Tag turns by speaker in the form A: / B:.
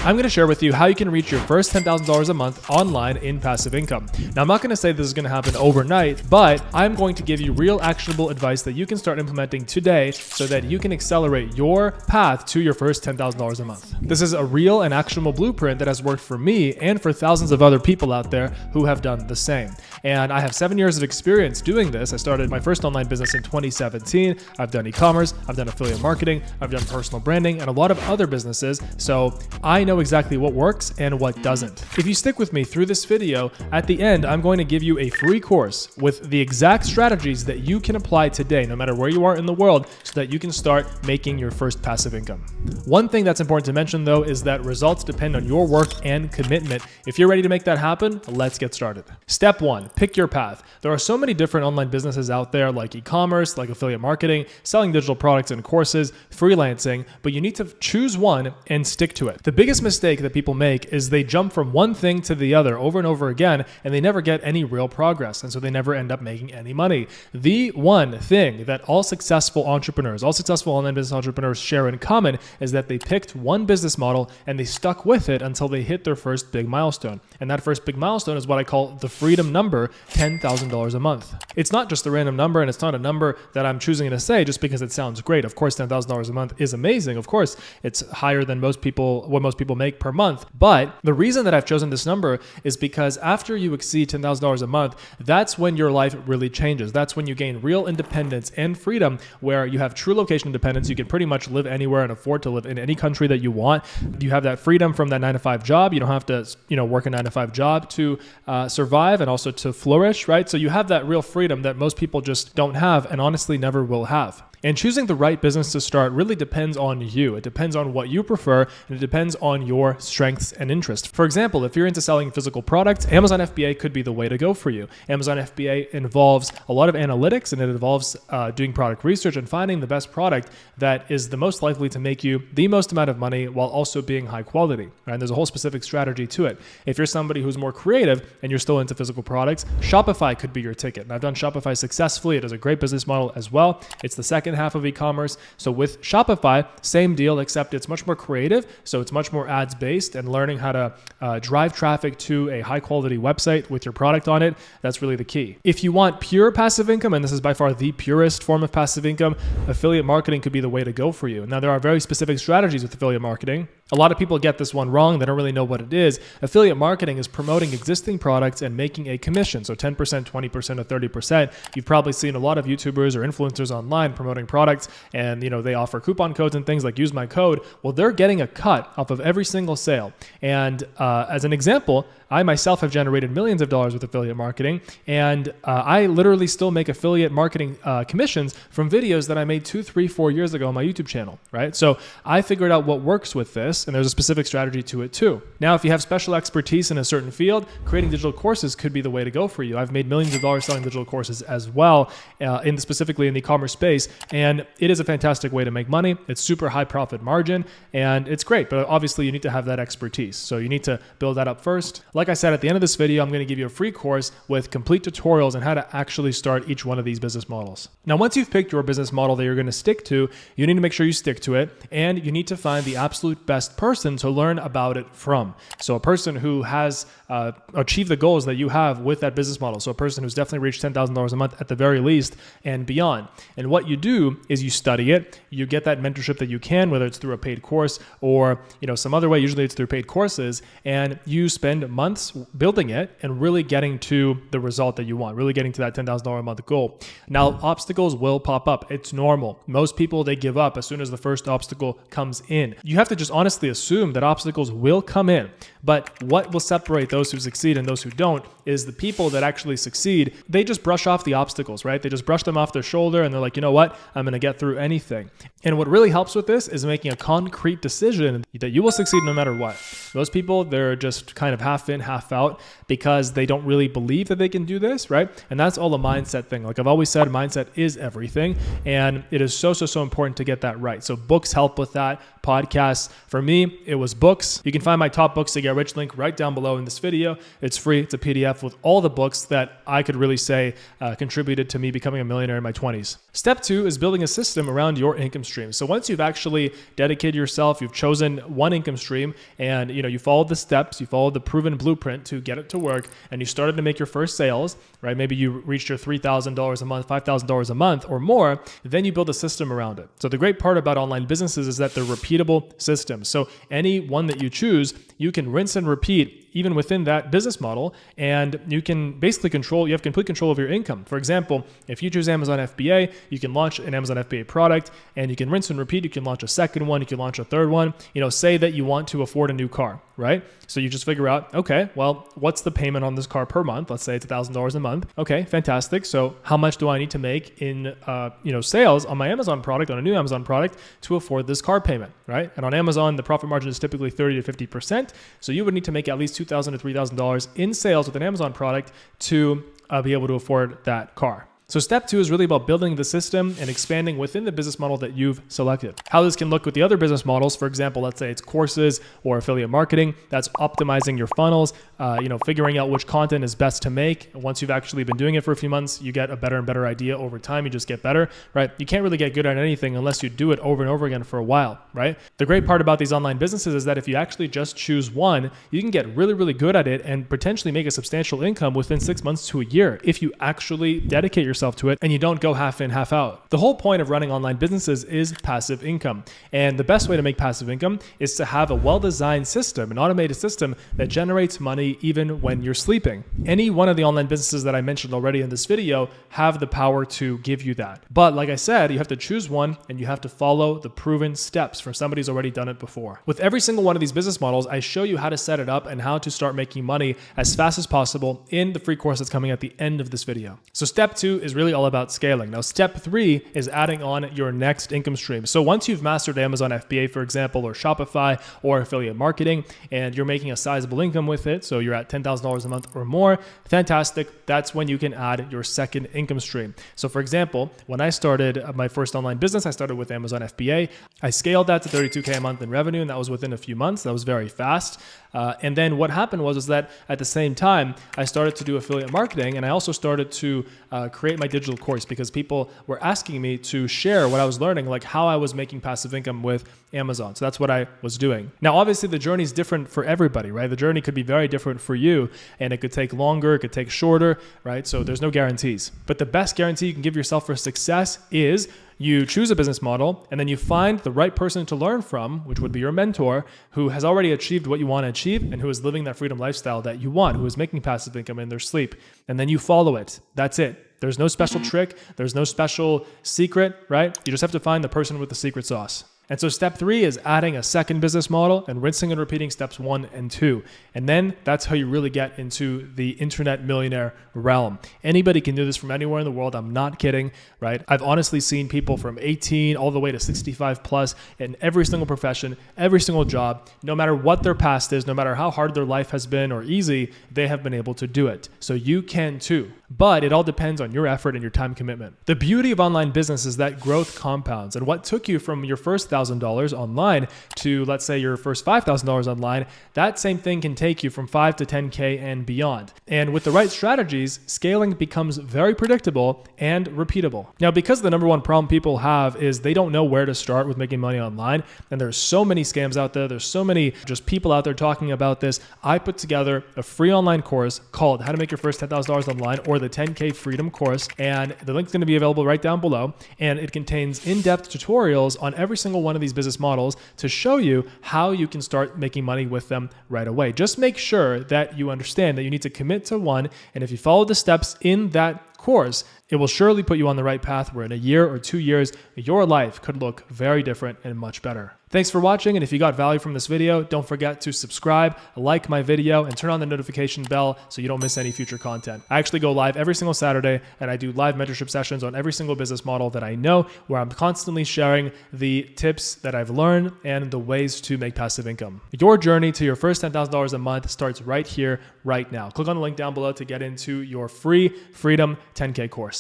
A: I'm going to share with you how you can reach your first $10,000 a month online in passive income. Now, I'm not going to say this is going to happen overnight, but I'm going to give you real actionable advice that you can start implementing today so that you can accelerate your path to your first $10,000 a month. This is a real and actionable blueprint that has worked for me and for thousands of other people out there who have done the same. And I have 7 years of experience doing this. I started my first online business in 2017. I've done e-commerce, I've done affiliate marketing, I've done personal branding, and a lot of other businesses. So I know exactly what works and what doesn't. If you stick with me through this video, at the end, I'm going to give you a free course with the exact strategies that you can apply today, no matter where you are in the world, so that you can start making your first passive income. One thing that's important to mention though is that results depend on your work and commitment. If you're ready to make that happen, let's get started. Step 1, pick your path. There are so many different online businesses out there like e-commerce, like affiliate marketing, selling digital products and courses, freelancing, but you need to choose one and stick to it. The biggest mistake that people make is they jump from one thing to the other over and over again, and they never get any real progress, and so they never end up making any money. The one thing that all successful entrepreneurs, all successful online business entrepreneurs share in common is that they picked one business model and they stuck with it until they hit their first big milestone. And that first big milestone is what I call the freedom number, $10,000 a month. It's not just a random number, and it's not a number that I'm choosing to say just because it sounds great. Of course, $10,000 a month is amazing. Of course, it's higher than what most people make per month. But the reason that I've chosen this number is because after you exceed $10,000 a month, that's when your life really changes. That's when you gain real independence and freedom, where you have true location independence. You can pretty much live anywhere and afford to live in any country that you want. You have that freedom from that 9-to-5 job. You don't have to, work a 9-to-5 job to survive and also to flourish, right? So you have that real freedom that most people just don't have and honestly never will have. And choosing the right business to start really depends on you. It depends on what you prefer, and it depends on your strengths and interests. For example, if you're into selling physical products, Amazon FBA could be the way to go for you. Amazon FBA involves a lot of analytics, and it involves doing product research and finding the best product that is the most likely to make you the most amount of money while also being high quality. Right? And there's a whole specific strategy to it. If you're somebody who's more creative and you're still into physical products, Shopify could be your ticket. And I've done Shopify successfully. It is a great business model as well. It's the second half of e-commerce. So with Shopify, same deal, except it's much more creative. So it's much more ads based, and learning how to drive traffic to a high quality website with your product on it. That's really the key. If you want pure passive income, and this is by far the purest form of passive income, affiliate marketing could be the way to go for you. Now, there are very specific strategies with affiliate marketing. A lot of people get this one wrong. They don't really know what it is. Affiliate marketing is promoting existing products and making a commission. So 10%, 20%, or 30%. You've probably seen a lot of YouTubers or influencers online promoting products, and they offer coupon codes and things like use my code. Well, they're getting a cut off of every single sale. And as an example, I myself have generated millions of dollars with affiliate marketing, and I literally still make affiliate marketing commissions from videos that I made 2, 3, 4 years ago on my YouTube channel, right? So I figured out what works with this, and there's a specific strategy to it too. Now, if you have special expertise in a certain field, creating digital courses could be the way to go for you. I've made millions of dollars selling digital courses as well, specifically in the e-commerce space, and it is a fantastic way to make money. It's super high profit margin, and it's great, but obviously you need to have that expertise. So you need to build that up first. Like I said, at the end of this video, I'm going to give you a free course with complete tutorials on how to actually start each one of these business models. Now, once you've picked your business model that you're going to stick to, you need to make sure you stick to it, and you need to find the absolute best person to learn about it from. So a person who has achieved the goals that you have with that business model. So a person who's definitely reached $10,000 a month at the very least and beyond. And what you do is you study it, you get that mentorship that you can, whether it's through a paid course or some other way. Usually it's through paid courses, and you spend months building it and really getting to the result that you want, really getting to that $10,000 a month goal. Now, obstacles will pop up. It's normal. Most people, they give up as soon as the first obstacle comes in. You have to just honestly assume that obstacles will come in. But what will separate those who succeed and those who don't is the people that actually succeed. They just brush off the obstacles, right? They just brush them off their shoulder, and they're like, you know what? I'm going to get through anything. And what really helps with this is making a concrete decision that you will succeed no matter what. Most people, they're just kind of half in, half out because they don't really believe that they can do this, right? And that's all a mindset thing. Like I've always said, mindset is everything. And it is so important to get that right. So books help with that. Podcasts. For me, it was books. You can find my top books to get rich link right down below in this video. It's free. It's a PDF with all the books that I could really say contributed to me becoming a millionaire in my 20s. Step 2 is building a system around your income stream. So once you've actually dedicated yourself, you've chosen one income stream, and you followed the steps, you followed the proven blueprint to get it to work, and you started to make your first sales, right? Maybe you reached your $3,000 a month, $5,000 a month or more, then you build a system around it. So the great part about online businesses is that they're repeatable systems. So any one that you choose, you can rinse and repeat even within that business model, and you can basically you have complete control of your income. For example, if you choose Amazon FBA, you can launch an Amazon FBA product, and you can rinse and repeat. You can launch a second one, you can launch a third one. Say that you want to afford a new car, right? So you just figure out, okay, well, what's the payment on this car per month? Let's say it's $1,000 a month. Okay, fantastic. So how much do I need to make in sales on my Amazon product, on a new Amazon product, to afford this car payment, right? And on Amazon, the profit margin is typically 30 to 50%. So you would need to make at least $2,000 to $3,000 in sales with an Amazon product to be able to afford that car. So step 2 is really about building the system and expanding within the business model that you've selected. How this can look with the other business models, for example, let's say it's courses or affiliate marketing, that's optimizing your funnels, figuring out which content is best to make. Once you've actually been doing it for a few months, you get a better and better idea over time. You just get better, right? You can't really get good at anything unless you do it over and over again for a while, right? The great part about these online businesses is that if you actually just choose one, you can get really, really good at it and potentially make a substantial income within 6 months to a year if you actually dedicate yourself to it and you don't go half in, half out. The whole point of running online businesses is passive income. And the best way to make passive income is to have a well-designed system, an automated system that generates money even when you're sleeping. Any one of the online businesses that I mentioned already in this video have the power to give you that. But like I said, you have to choose one and you have to follow the proven steps from somebody who's already done it before. With every single one of these business models, I show you how to set it up and how to start making money as fast as possible in the free course that's coming at the end of this video. So step 2 is really all about scaling. Now, step 3 is adding on your next income stream. So once you've mastered Amazon FBA, for example, or Shopify or affiliate marketing, and you're making a sizable income with it, so you're at $10,000 a month or more, fantastic. That's when you can add your second income stream. So for example, when I started my first online business, I started with Amazon FBA. I scaled that to $32K a month in revenue, and that was within a few months. That was very fast. And then what happened was that at the same time, I started to do affiliate marketing, and I also started to create my digital course because people were asking me to share what I was learning, like how I was making passive income with Amazon. So that's what I was doing. Now, obviously the journey is different for everybody, right? The journey could be very different for you, and it could take longer, it could take shorter, right? So there's no guarantees. But the best guarantee you can give yourself for success is you choose a business model, and then you find the right person to learn from, which would be your mentor, who has already achieved what you want to achieve and who is living that freedom lifestyle that you want, who is making passive income in their sleep. And then you follow it. That's it. There's no special trick. There's no special secret, right? You just have to find the person with the secret sauce. And so step 3 is adding a second business model and rinsing and repeating steps 1 and 2. And then that's how you really get into the internet millionaire realm. Anybody can do this from anywhere in the world. I'm not kidding, right? I've honestly seen people from 18 all the way to 65 plus in every single profession, every single job, no matter what their past is, no matter how hard their life has been or easy, they have been able to do it. So you can too. But it all depends on your effort and your time commitment. The beauty of online business is that growth compounds. And what took you from your first $1,000 online to, let's say, your first $5,000 online, that same thing can take you from 5 to 10K and beyond. And with the right strategies, scaling becomes very predictable and repeatable. Now, because the number one problem people have is they don't know where to start with making money online, and there's so many scams out there, there's so many just people out there talking about this, I put together a free online course called How to Make Your First $10,000 Online, or the 10K Freedom Course, and the link's going to be available right down below, and it contains in-depth tutorials on every single one of these business models to show you how you can start making money with them right away. Just make sure that you understand that you need to commit to one, and if you follow the steps in that course, it will surely put you on the right path where in a year or 2 years, your life could look very different and much better. Thanks for watching, and if you got value from this video, don't forget to subscribe, like my video, and turn on the notification bell so you don't miss any future content. I actually go live every single Saturday, and I do live mentorship sessions on every single business model that I know, where I'm constantly sharing the tips that I've learned and the ways to make passive income. Your journey to your first $10,000 a month starts right here, right now. Click on the link down below to get into your free Freedom 10K course.